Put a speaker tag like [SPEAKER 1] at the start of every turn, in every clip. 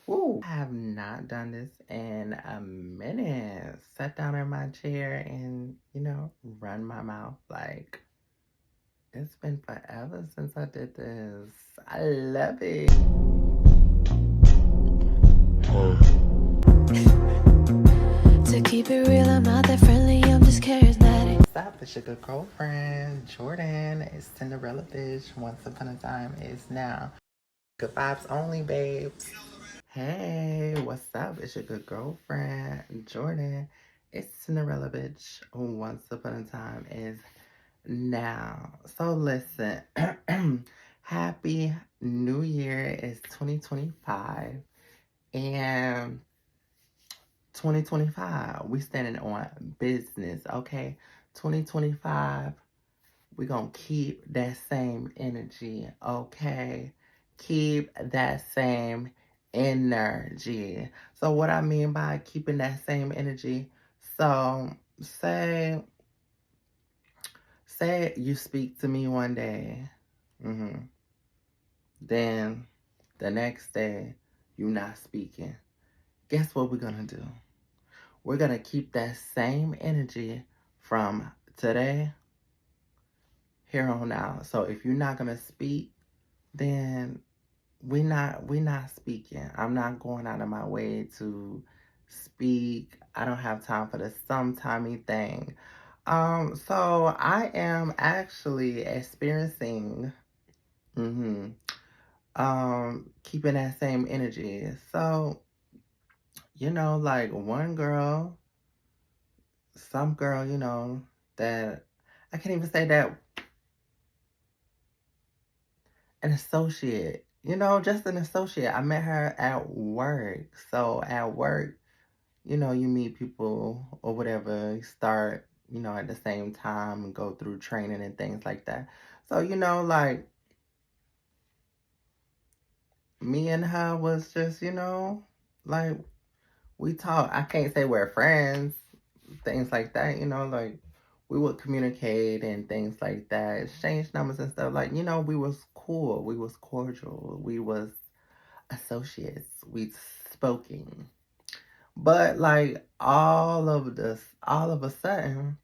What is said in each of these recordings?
[SPEAKER 1] Woo! I have not done this in a minute. Sat down in my chair and, run my mouth. Like, it's been forever since I did this. I love it.
[SPEAKER 2] To keep it real, I'm not that friendly, I'm just charismatic.
[SPEAKER 1] What's up? It's your good girlfriend, Jordan. It's Cinderella Bitch. Once upon a time is now. Good vibes only, babes. Hey, what's up? It's your good girlfriend, Jordan. It's Cinderella Bitch. Once upon a time is now. So listen, happy New Year. It's 2025. And 2025, we standing on business, okay? 2025, we gonna keep that same energy, okay? Keep that same energy. So what I mean by keeping that same energy, so say you speak to me one day, then the next day you not speaking. Guess what we're gonna do? We're gonna keep that same energy from today here on out. So if you're not gonna speak, then we not speaking. I'm not going out of my way to speak. I don't have time for the sometimey thing. So I am actually experiencing keeping that same energy. So, like one girl, some girl, that I can't even say that an associate, just an associate. I met her at work. So at work, you meet people or whatever, you start, at the same time and go through training and things like that. So, like me and her was just, like we talk. I can't say we're friends, things like that, like we would communicate and things like that, exchange numbers and stuff. Like, we was cool, we was cordial, we was associates, we spoken. But like all of a sudden,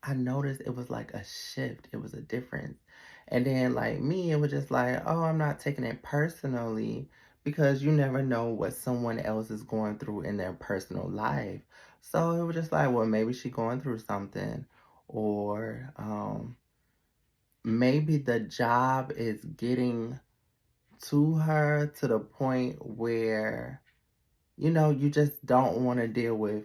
[SPEAKER 1] I noticed it was like a shift. It was a difference. And then like me, it was just like, oh, I'm not taking it personally because you never know what someone else is going through in their personal life. So it was just like, well, maybe she going through something, or maybe the job is getting to her to the point where, you just don't want to deal with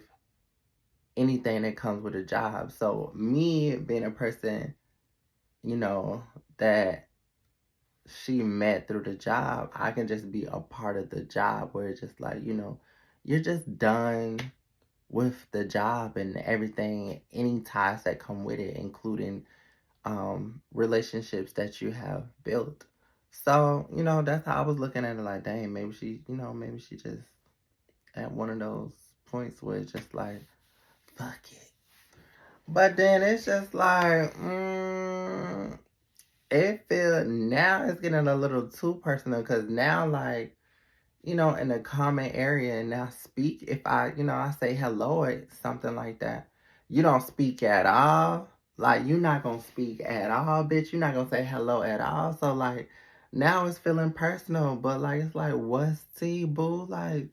[SPEAKER 1] anything that comes with a job. So me being a person, that she met through the job, I can just be a part of the job where it's just like, you're just done with the job and everything, any ties that come with it, including relationships that you have built. So, that's how I was looking at it, like, dang, maybe she just at one of those points where it's just like, fuck it. But then it's just like, it feel now it's getting a little too personal because now, like, in the comment area and now speak, if I say hello or something like that, you don't speak at all. Like, you're not gonna speak at all, bitch. You're not gonna say hello at all. So, like, now it's feeling personal, but like, it's like, what's T, boo? Like,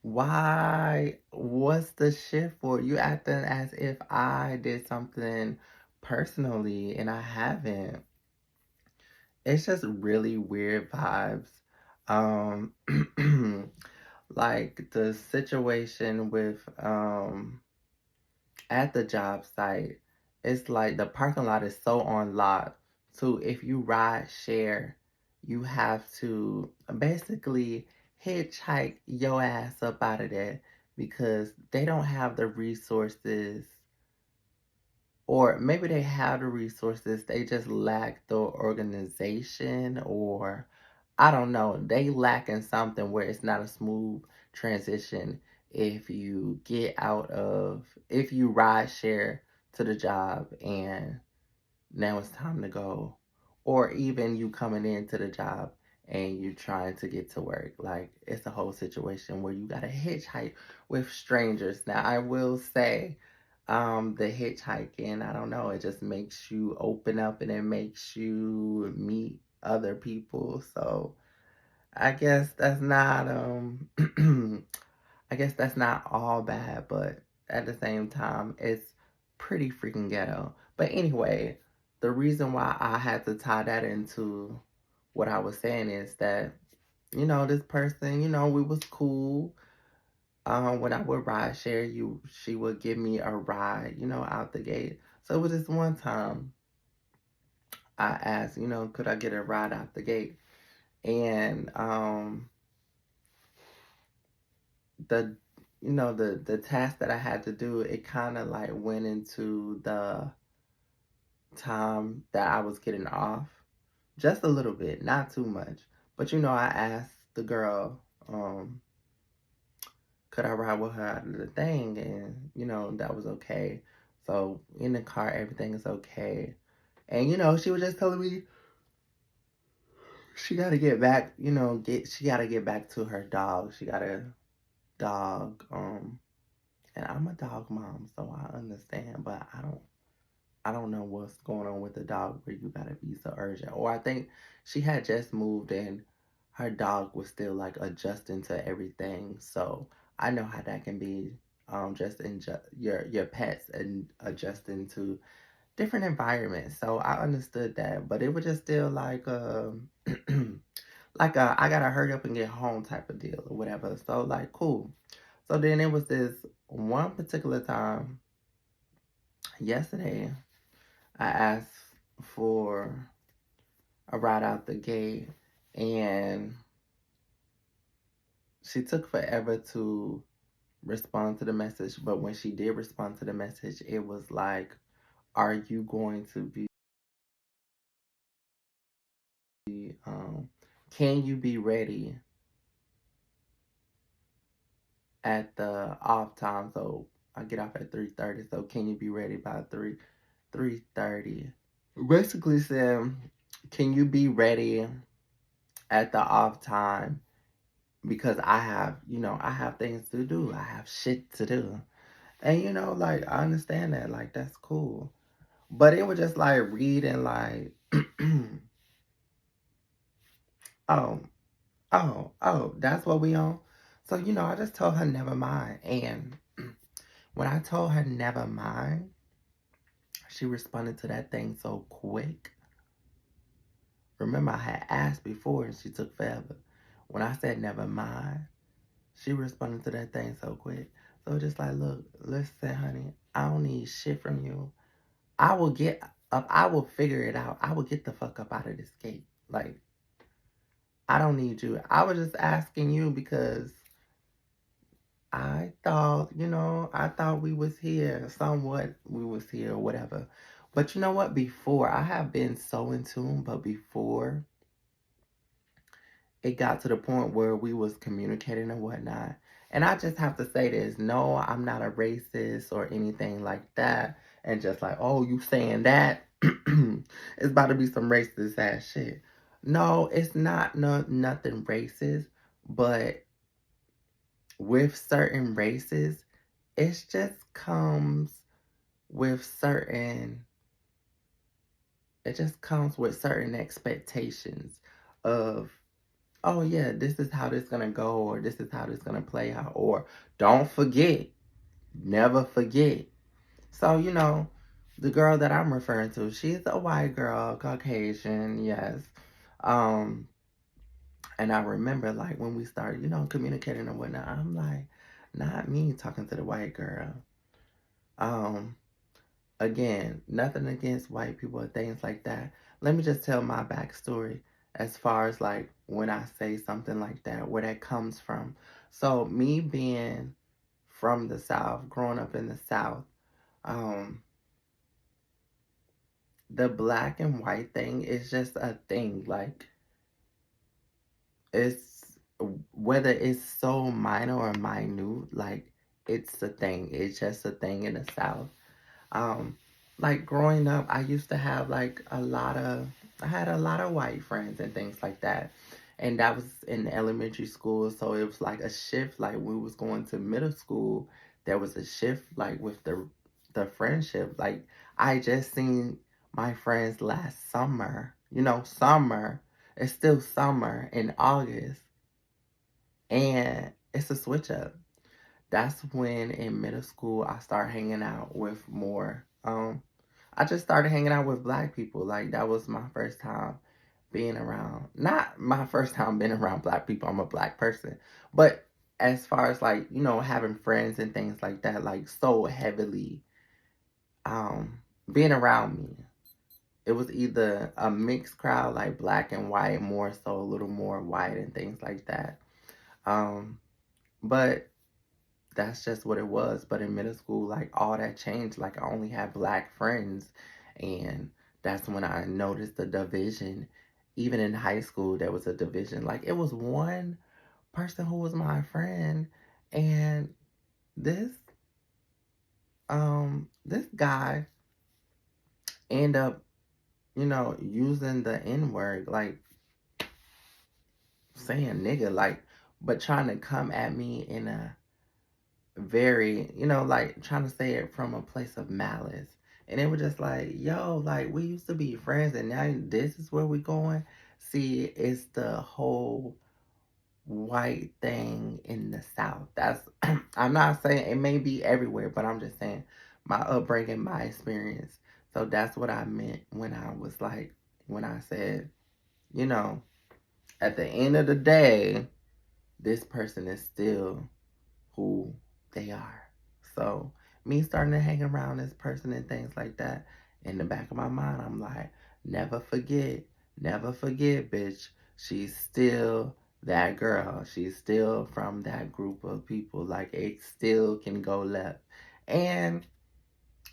[SPEAKER 1] why? What's the shift for? You acting as if I did something personally and I haven't. It's just really weird vibes. Um, like the situation with at the job site, it's like the parking lot is so on lock. So if you ride share, you have to basically hitchhike your ass up out of there because they don't have the resources, or maybe they have the resources, they just lack the organization, or I don't know, they lack in something where it's not a smooth transition if you ride share to the job and now it's time to go, or even you coming into the job and you're trying to get to work. Like, it's a whole situation where you gotta hitchhike with strangers. Now, I will say, the hitchhiking, I don't know, it just makes you open up and it makes you meet other people. So I guess that's not I guess that's not all bad, but at the same time, it's pretty freaking ghetto. But anyway, the reason why I had to tie that into what I was saying is that, this person, we was cool. When I would ride share, she would give me a ride, out the gate. So it was this one time I asked, could I get a ride out the gate? And the the task that I had to do, it kind of like went into the time that I was getting off, just a little bit, not too much. But I asked the girl, could I ride with her out of the thing, and that was okay. So in the car, everything is okay. And she was just telling me she got to get back, she got to get back to her dog. She got a dog, and I'm a dog mom, so I understand, but I don't know what's going on with the dog where you gotta be so urgent. Or I think she had just moved and her dog was still like adjusting to everything. So I know how that can be. Just in your pets and adjusting to different environments. So I understood that, but it was just still like like a I gotta hurry up and get home type of deal or whatever. So like cool. So then it was this one particular time yesterday. I asked for a ride out the gate, and she took forever to respond to the message. But when she did respond to the message, it was like, are you going to be, um, can you be ready at the off time? So I get off at 3:30. So can you be ready by 3:30? Basically said, can you be ready at the off time? Because I have things to do. I have shit to do. And like I understand that. Like that's cool. But it was just like reading like oh, that's what we on. So, I just told her never mind. And when I told her never mind, she responded to that thing so quick. Remember I had asked before and she took forever. When I said never mind, she responded to that thing so quick. So just like, look, listen, honey, I don't need shit from you. I will get up. I will figure it out. I will get the fuck up out of this gate. Like, I don't need you. I was just asking you because I thought we was here. Somewhat we was here or whatever. But you know what? Before, I have been so in tune, but before it got to the point where we was communicating and whatnot. And I just have to say this. No, I'm not a racist or anything like that. And just like, oh, you saying that? It's about to be some racist ass shit. No, it's not nothing racist. But with certain races, it just comes with certain it just comes with certain expectations of, oh yeah, this is how this gonna go, or this is how this gonna play out, or don't forget, never forget. So the girl that I'm referring to, she's a white girl, Caucasian, yes. Um, and I remember like when we started, communicating and whatnot, I'm like, not me talking to the white girl. Um, Again, nothing against white people or things like that. Let me just tell my backstory as far as like when I say something like that, where that comes from. So me being from the South, growing up in the South, um, the black and white thing is just a thing. Like it's whether it's so minor or minute, like it's a thing. It's just a thing in the South. Um, like growing up, I used to have like I had a lot of white friends and things like that. And that was in elementary school. So it was like a shift. Like we was going to middle school, there was a shift like with the friendship. Like I just seen my friends last summer. Summer. It's still summer in August. And it's a switch up. That's when in middle school I started hanging out with more. I just started hanging out with black people. Like that was my first time being around. Not my first time being around black people. I'm a black person. But as far as like, having friends and things like that, like so heavily um being around me. It was either a mixed crowd, like black and white, more so a little more white and things like that. Um, but that's just what it was. But in middle school, like all that changed. Like I only had black friends, and that's when I noticed the division. Even in high school, there was a division. Like it was one person who was my friend, and this this guy ended up, using the N word, like saying nigga, like, but trying to come at me in a very, like trying to say it from a place of malice. And it was just like, yo, like we used to be friends and now this is where we going. See, it's the whole white thing in the South. That's I'm not saying it may be everywhere, but I'm just saying my upbringing, my experience. So that's what I meant when I was like, when I said, you know, at the end of the day, this person is still who they are. So me starting to hang around this person and things like that, in the back of my mind, I'm like, never forget, bitch. She's still that girl. She's still from that group of people. Like it still can go left. And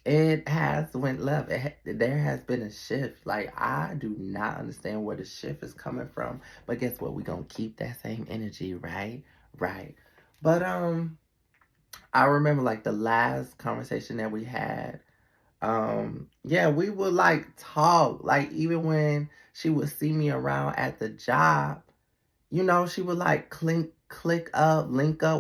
[SPEAKER 1] it has went left. There has been a shift. Like I do not understand where the shift is coming from. But guess what? We gonna keep that same energy, right? Right. But I remember like the last conversation that we had. Yeah, we would like talk. Like even when she would see me around at the job, she would like link up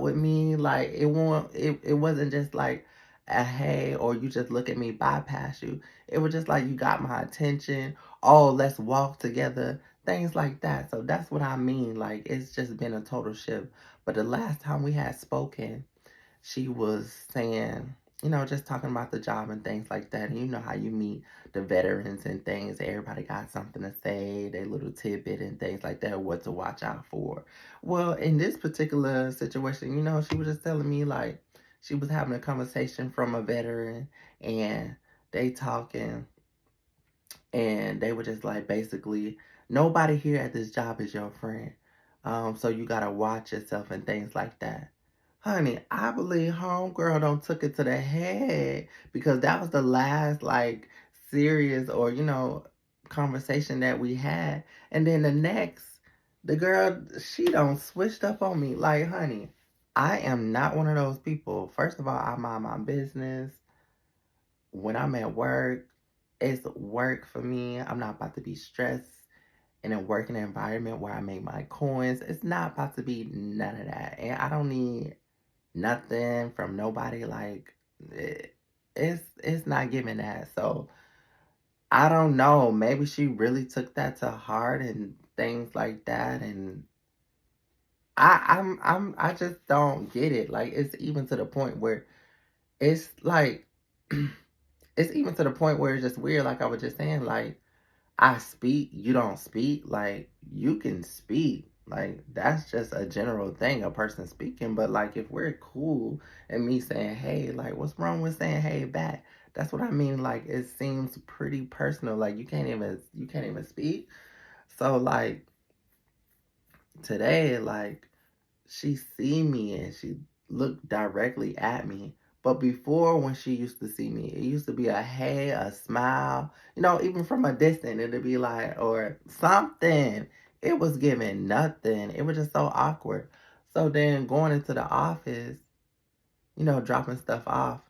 [SPEAKER 1] with me. Like it wasn't just like a hey or you just look at me bypass you. It was just like you got my attention. Oh, let's walk together. Things like that. So that's what I mean. Like it's just been a total shift. But the last time we had spoken, she was saying, just talking about the job and things like that. And you know how you meet the veterans and things. Everybody got something to say, their little tidbit and things like that, what to watch out for. Well, in this particular situation, she was just telling me like she was having a conversation from a veteran and they talking and they were just like basically nobody here at this job is your friend. So you gotta watch yourself and things like that. Honey, I believe homegirl don't took it to the head because that was the last like serious or conversation that we had. And then the next, the girl she don't switched up on me. Like, honey, I am not one of those people. First of all, I mind my business. When I'm at work, it's work for me. I'm not about to be stressed in a working environment where I make my coins. It's not about to be none of that. And I don't need nothing from nobody. Like it's not giving that. So I don't know. Maybe she really took that to heart and things like that. And I just don't get it. Like it's even to the point where it's like it's even to the point where it's just weird. Like I was just saying, like I speak, you don't speak. Like you can speak. Like that's just a general thing, a person speaking. But like if we're cool and me saying, hey, like what's wrong with saying hey back? That's what I mean. Like it seems pretty personal. Like you can't even speak. So like today, like she see me and she looked directly at me. But before, when she used to see me, it used to be a hey, a smile, even from a distance, it'd be like, or something. It was giving nothing. It was just so awkward. So then going into the office, dropping stuff off,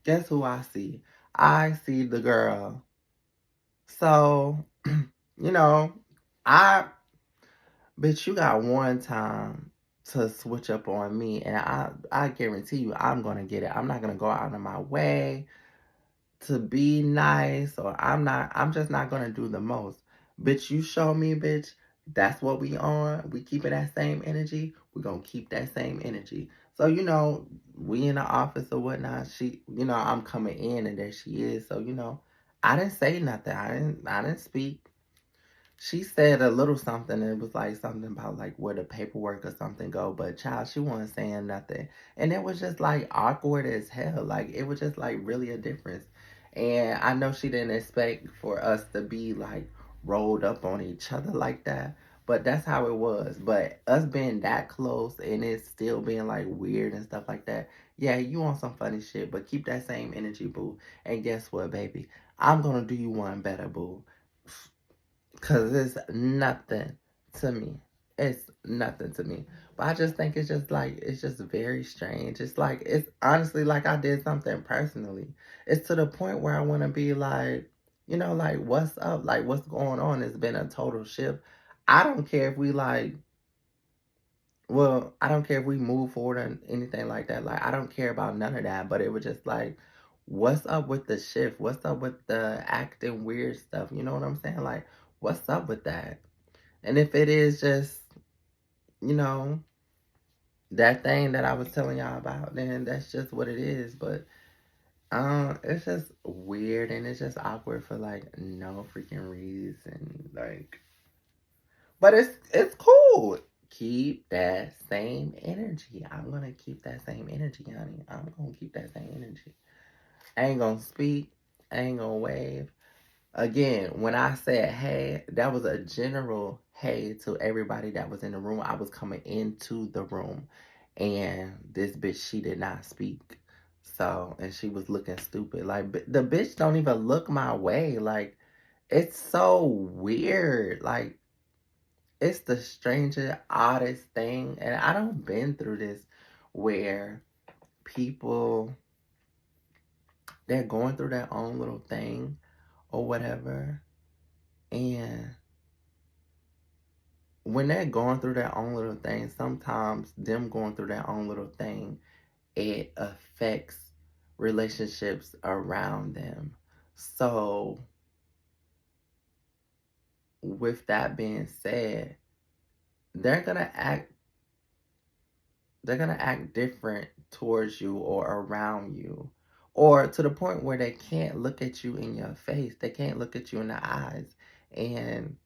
[SPEAKER 1] guess who I see? I see the girl. So, you know, I Bitch, you got one time to switch up on me, and I guarantee you I'm gonna get it. I'm not gonna go out of my way to be nice, or I'm just not gonna do the most. Bitch, you show me, bitch, that's what we on. We keeping that same energy, we gonna keep that same energy. So, we in the office or whatnot, I'm coming in and there she is. So, I didn't say nothing. I didn't speak. She said a little something, and it was like something about like where the paperwork or something go, but child, she wasn't saying nothing. And it was just like awkward as hell. Like it was just like really a difference. And I know she didn't expect for us to be like rolled up on each other like that. But that's how it was. But us being that close and it still being like weird and stuff like that. Yeah, you want some funny shit, but keep that same energy, boo. And guess what, baby? I'm gonna do you one better, boo. Cause it's nothing to me. It's nothing to me. But I just think it's just very strange. It's honestly like I did something personally. It's to the point where I wanna be like, like what's up? Like what's going on? It's been a total shift. I don't care if we like I don't care if we move forward or anything like that. Like I don't care about none of that. But it was just like, what's up with the shift? What's up with the acting weird stuff? You know what I'm saying? Like, what's up with that? And if it is just, you know, that thing that I was telling y'all about, then that's just what it is. But it's just weird and it's just awkward for like no freaking reason. Like, but it's cool. Keep that same energy. I'm gonna keep that same energy, honey. I'm gonna keep that same energy. I ain't gonna speak. I ain't gonna wave. Again, when I said hey, that was a general hey to everybody that was in the room. I was coming into the room and this bitch, she did not speak. So, and she was looking stupid. Like, the bitch don't even look my way. Like, it's so weird. Like, it's the strangest, oddest thing. And I don't been through this where people, they're going through their own little thing or whatever. And when they're going through their own little thing, sometimes them going through their own little thing, it affects relationships around them. So, with that being said, they're gonna act they're gonna act different towards you or around you. Or to the point where they can't look at you in your face. They can't look at you in the eyes. And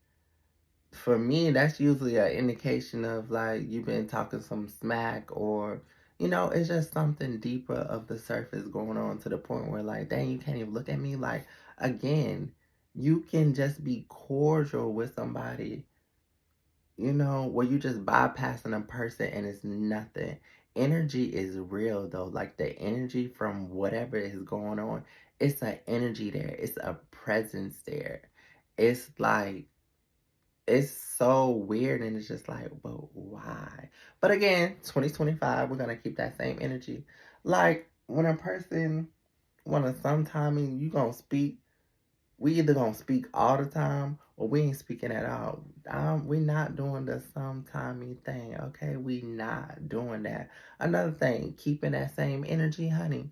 [SPEAKER 1] for me, that's usually an indication of like you've been talking some smack, or it's just something deeper of the surface going on to the point where like, dang, you can't even look at me. Like, again, you can just be cordial with somebody, where you just bypassing a person and it's nothing. Energy is real though. Like the energy from whatever is going on, it's an energy there. It's a presence there. It's like it's so weird and it's just like, but why? But again, 2025, we're gonna keep that same energy. Like when a person wanna sometime and you gonna speak, we either gonna speak all the time or we ain't speaking at all. We not doing the sometimey thing, okay? We not doing that. Another thing, keeping that same energy, honey.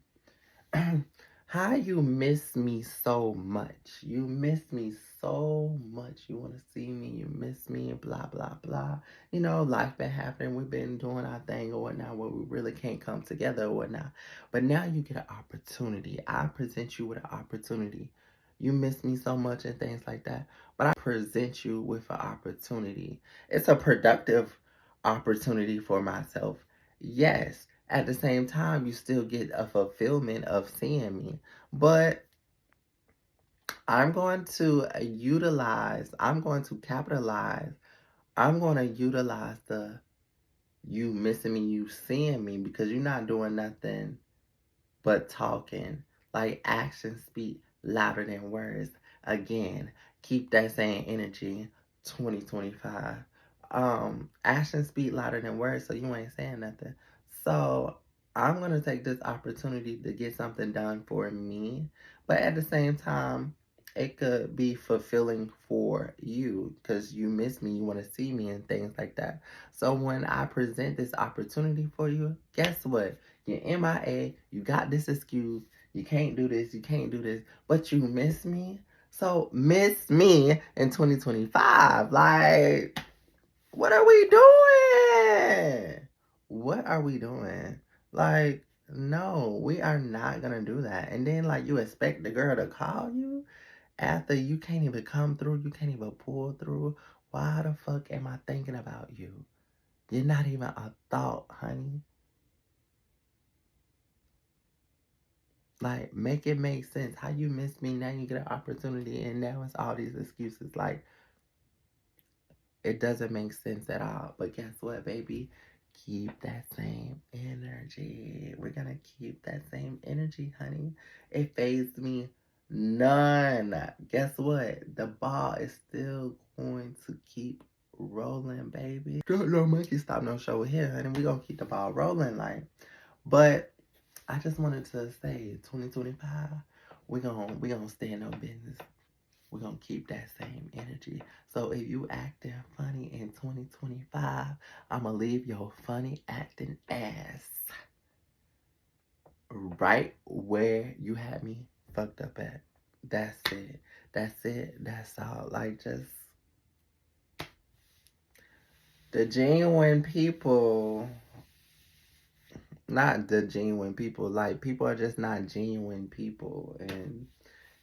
[SPEAKER 1] How you miss me so much? You miss me so much. You want to see me. You miss me. Blah blah blah. Life been happening. We've been doing our thing or whatnot, where we really can't come together or whatnot. But now you get an opportunity. I present you with an opportunity. You miss me so much and things like that. But I present you with an opportunity. It's a productive opportunity for myself. Yes, at the same time, you still get a fulfillment of seeing me. But I'm going to capitalize, I'm going to utilize the you missing me, you seeing me, because you're not doing nothing but talking. Like actions speak louder than words. Again, keep that same energy. 2025. Actions speak louder than words, so you ain't saying nothing. So I'm gonna take this opportunity to get something done for me, but at the same time, it could be fulfilling for you because you miss me, you want to see me, and things like that. So when I present this opportunity for you, guess what? You're MIA, you got this excuse, you can't do this, you can't do this, but you miss me. So miss me in 2025. Like, what are we doing? What are we doing? Like, no, we are not gonna do that. And then, like, you expect the girl to call you after you can't even come through, you can't even pull through. Why the fuck am I thinking about you? You're not even a thought, honey. Like, make it make sense. How you miss me, now you get an opportunity, and now it's all these excuses. Like, it doesn't make sense at all. But guess what, baby? Keep that same energy. We're gonna keep that same energy, honey. It fazed me none. Guess what? The ball is still going to keep rolling, baby. Don't no monkey stop no show here, honey. We gonna keep the ball rolling, like. But I just wanted to say, 2025, we gonna stay in no business. We're going to keep that same energy. So if you acting funny in 2025, I'm going to leave your funny acting ass right where you had me fucked up at. That's it. That's it. That's all. Like, just the genuine people, not the genuine people. Like, people are just not genuine people. And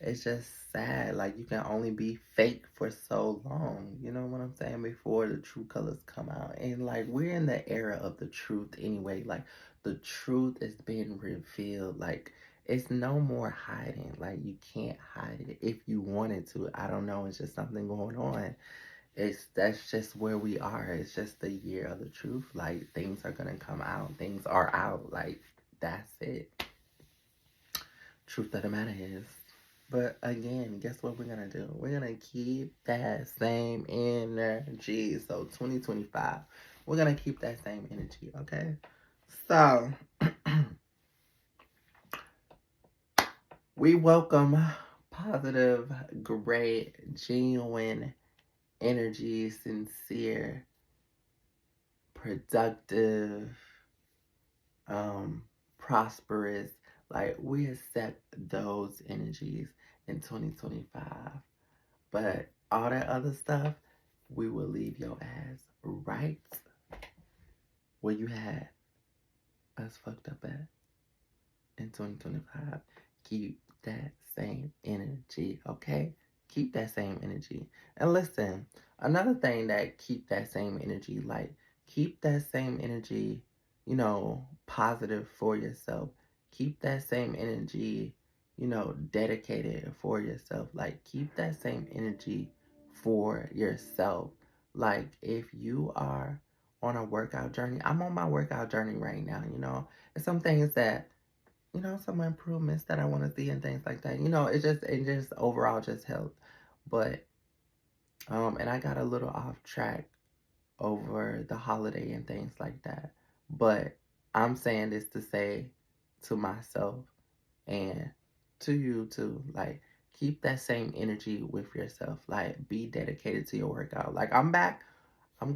[SPEAKER 1] it's just sad. Like, you can only be fake for so long. You know what I'm saying? Before the true colors come out. And, like, we're in the era of the truth anyway. Like, the truth is being revealed. Like, it's no more hiding. Like, you can't hide it if you wanted to. I don't know. It's just something going on. That's just where we are. It's just the year of the truth. Like, things are gonna come out. Things are out. Like, that's it. Truth of the matter is. But again, guess what we're gonna do? We're gonna keep that same energy. So 2025, we're gonna keep that same energy, okay? So we welcome positive, great, genuine energy, sincere, productive, prosperous. Like, we accept those energies in 2025. But all that other stuff, we will leave your ass right where you had us fucked up at in 2025. Keep that same energy, okay? Keep that same energy. And listen, another thing that keep that same energy, like, keep that same energy, positive for yourself. Keep that same energy, dedicated for yourself. Like, keep that same energy for yourself. Like, if you are on a workout journey, I'm on my workout journey right now, and some things that some improvements that I want to see and things like that. It just overall just helped. But and I got a little off track over the holiday and things like that. But I'm saying this to say to myself and to you too, like, keep that same energy with yourself. Like, be dedicated to your workout. Like, I'm back. I'm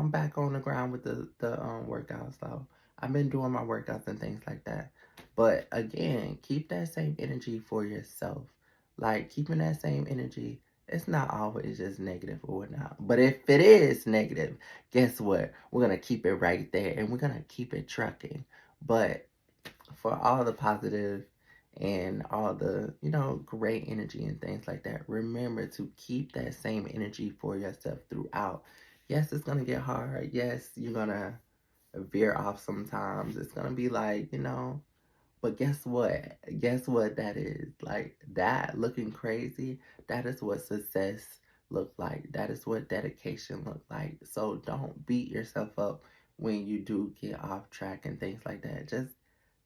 [SPEAKER 1] back on the ground with the workouts. So I've been doing my workouts and things like that. But again, keep that same energy for yourself. Like, keeping that same energy, it's not always just negative or whatnot. But if it is negative, guess what? We're gonna keep it right there and we're gonna keep it trucking. But for all the positive and all the, great energy and things like that, remember to keep that same energy for yourself throughout. Yes, it's gonna get hard. Yes, you're gonna veer off sometimes. It's gonna be like, but guess what? Guess what that is? Like, that looking crazy, that is what success look like. That is what dedication look like. So don't beat yourself up when you do get off track and things like that. Just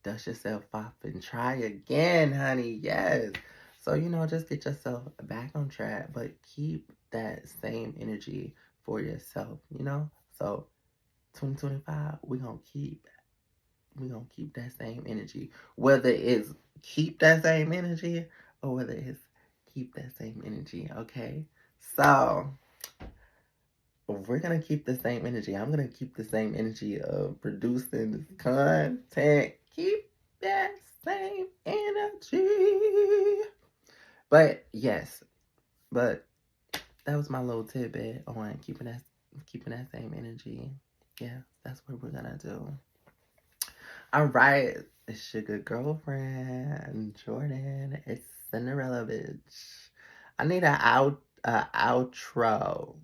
[SPEAKER 1] dust yourself off and try again, honey. Yes. So, just get yourself back on track, but keep that same energy for yourself, So 2025, we're gonna keep that same energy. Whether it's keep that same energy or whether it's keep that same energy, okay? So we're gonna keep the same energy. I'm gonna keep the same energy of producing this content. Keep that same energy. But yes, but that was my little tidbit on keeping that same energy. Yeah, that's what we're gonna do. All right, it's your good girlfriend, Jordan. It's Cinderella, bitch. I need a outro.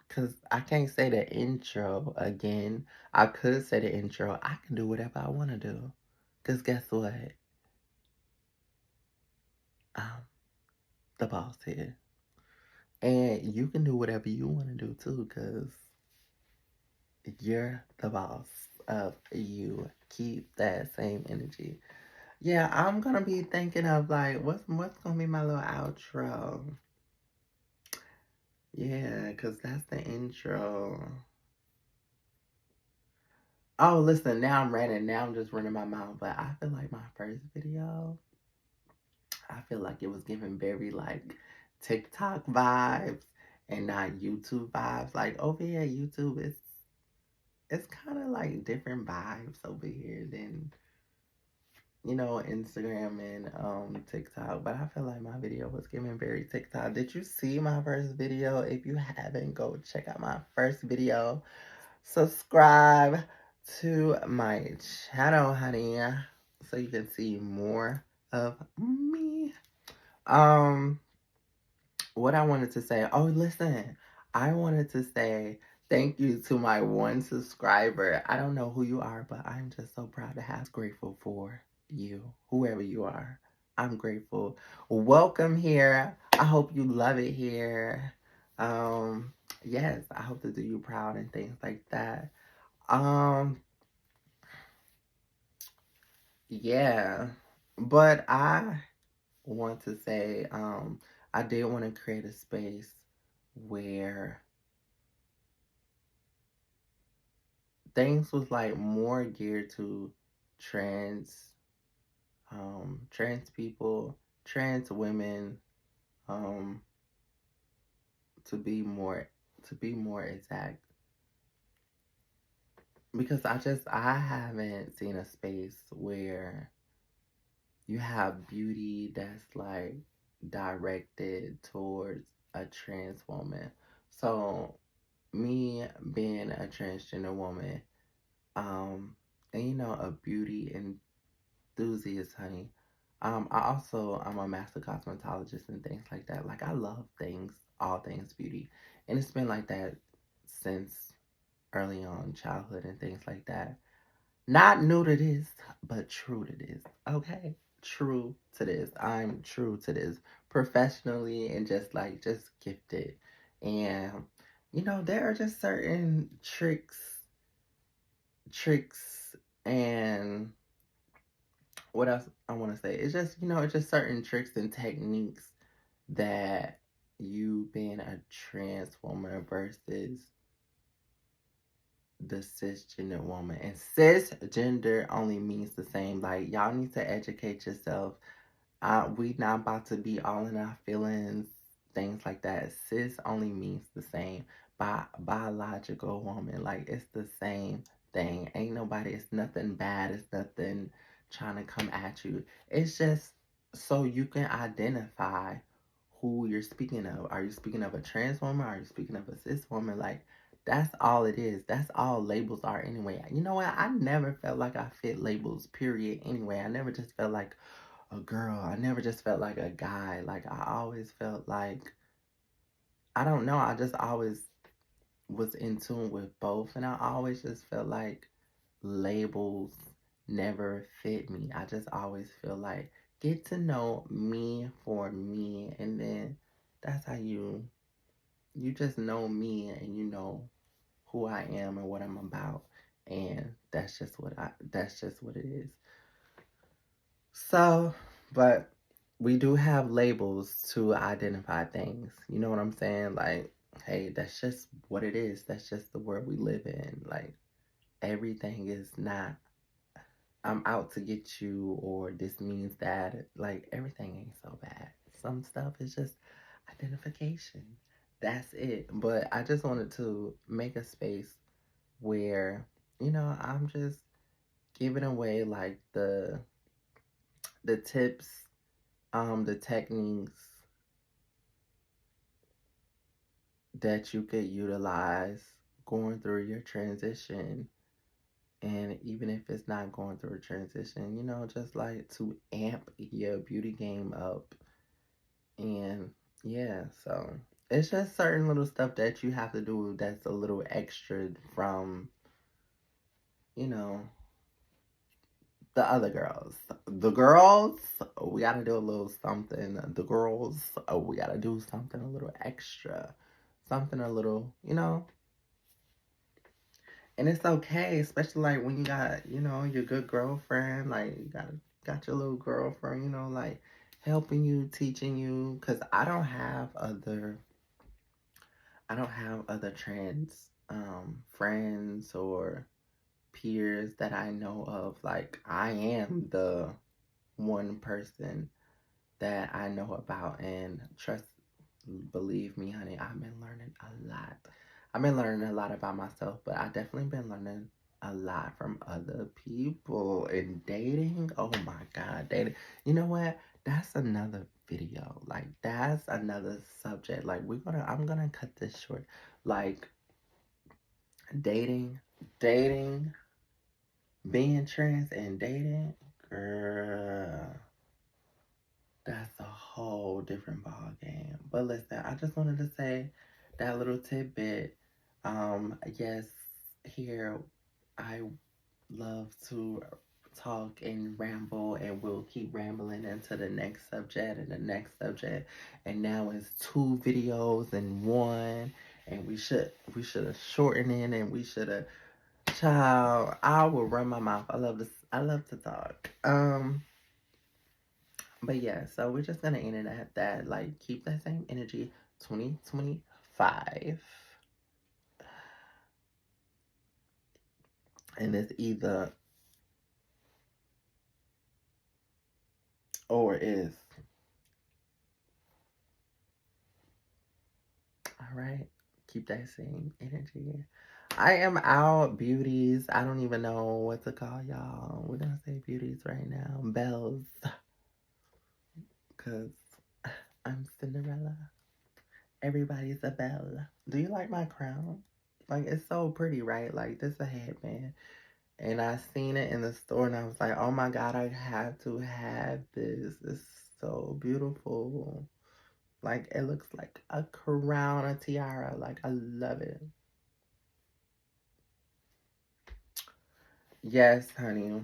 [SPEAKER 1] Cause I can't say the intro again. I could say the intro. I can do whatever I want to do. Cause guess what? I'm the boss here, and you can do whatever you want to do too. Cause you're the boss of you. Keep that same energy. Yeah, I'm gonna be thinking of like what's gonna be my little outro. Yeah, cause that's the intro. Oh, listen, now I'm running. Now I'm just running my mouth. But I feel like my first video, I feel like it was giving very like TikTok vibes and not YouTube vibes. Like over here, YouTube is it's kind of like different vibes over here than Instagram and TikTok. But I feel like my video was giving very TikTok. Did you see my first video? If you haven't, go check out my first video. Subscribe to my channel, honey, so you can see more of me. Um, what I wanted to say. Oh, listen, I wanted to say thank you to my one subscriber. I don't know who you are, but I'm just so proud to have grateful for you, whoever you are. I'm grateful. Welcome here. I hope you love it here. Um, yes, I hope to do you proud and things like that. Um, yeah. But I want to say, I did want to create a space where things was like more geared to trans, trans people, trans women, um, to be more exact. Because I haven't seen a space where you have beauty that's like directed towards a trans woman. So me being a transgender woman, and a beauty enthusiast, honey. I'm a master cosmetologist and things like that. Like I love things, all things beauty, and it's been like that since early on childhood and things like that. Not new to this, but true to this. Okay? True to this. I'm true to this professionally and just gifted. And there are just certain tricks and what else I want to say? It's just certain tricks and techniques that you being a trans woman versus the cisgender woman. And cisgender only means the same. Like y'all need to educate yourself. We not about to be all in our feelings, things like that. Cis only means the same. Biological woman, like it's the same thing. Ain't nobody. It's nothing bad. It's nothing trying to come at you. It's just so you can identify who you're speaking of. Are you speaking of a trans woman? Are you speaking of a cis woman? Like that's all it is. That's all labels are anyway. You know what? I never felt like I fit labels, period, anyway. I never just felt like a girl. I never just felt like a guy. Like I always felt like I don't know. I just always was in tune with both, and I always just felt like labels never fit me. I just always feel like get to know me for me, and then that's how you just know me and you know who I am and what I'm about, and that's just what it is. So, but we do have labels to identify things. You know what I'm saying? Like, hey, that's just what it is. That's just the world we live in. Like, everything is not I'm out to get you, or this means that. Like, everything ain't so bad. Some stuff is just identification. That's it. But I just wanted to make a space where, I'm just giving away like the tips, the techniques that you could utilize going through your transition. And even if it's not going through a transition, just like to amp your beauty game up. And yeah, so it's just certain little stuff that you have to do that's a little extra from, you know, the other girls. The girls, we gotta do a little something. The girls, we gotta do something a little extra. Something a little, And it's okay, especially like when you got, your good girlfriend, like you got your little girlfriend, like helping you, teaching you. Cause I don't have other trans friends or peers that I know of. Like, I am the one person that I know about, and believe me, honey, I've been learning a lot. I've been learning a lot about myself, but I definitely been learning a lot from other people. And dating, oh my God, dating. You know what? That's another video. Like, that's another subject. Like, I'm gonna cut this short. Like, dating, dating, being trans and dating, girl, that's a whole different ball game. But listen, I just wanted to say that little tidbit. Yes, here I love to talk and ramble, and we'll keep rambling into the next subject and the next subject. And now it's 2 videos in one, and we should have shortened it, and we should have. Child, I will run my mouth. I love this. I love to talk. But yeah, so we're just gonna end it at that. Like, keep that same energy. 2025, and it's either or is. All right, keep that same energy. I am out, beauties. I don't even know what to call y'all. We're gonna say beauties right now. Bells, cause I'm Cinderella. Everybody's a belle. Do you like my crown? Like, it's so pretty, right? Like, this is a headband. And I seen it in the store and I was like, oh my God, I have to have this. It's so beautiful. Like, it looks like a crown, a tiara. Like, I love it. Yes, honey.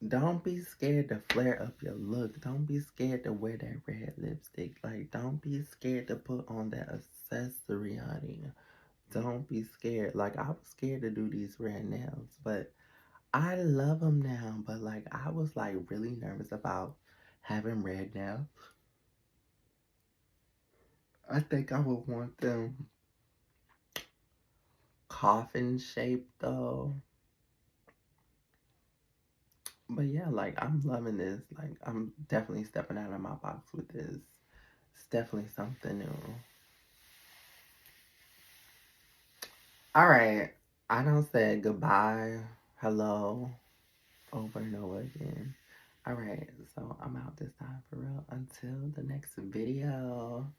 [SPEAKER 1] Don't be scared to flare up your look. Don't be scared to wear that red lipstick. Like, don't be scared to put on that accessory, honey. Don't be scared. Like, I was scared to do these red nails, but I love them now. But like, I was like really nervous about having red nails. I think I would want them coffin shaped though. But yeah, like, I'm loving this. Like, I'm definitely stepping out of my box with this. It's definitely something new. All right. I don't say goodbye, hello, over and over again. All right. So I'm out this time for real. Until the next video.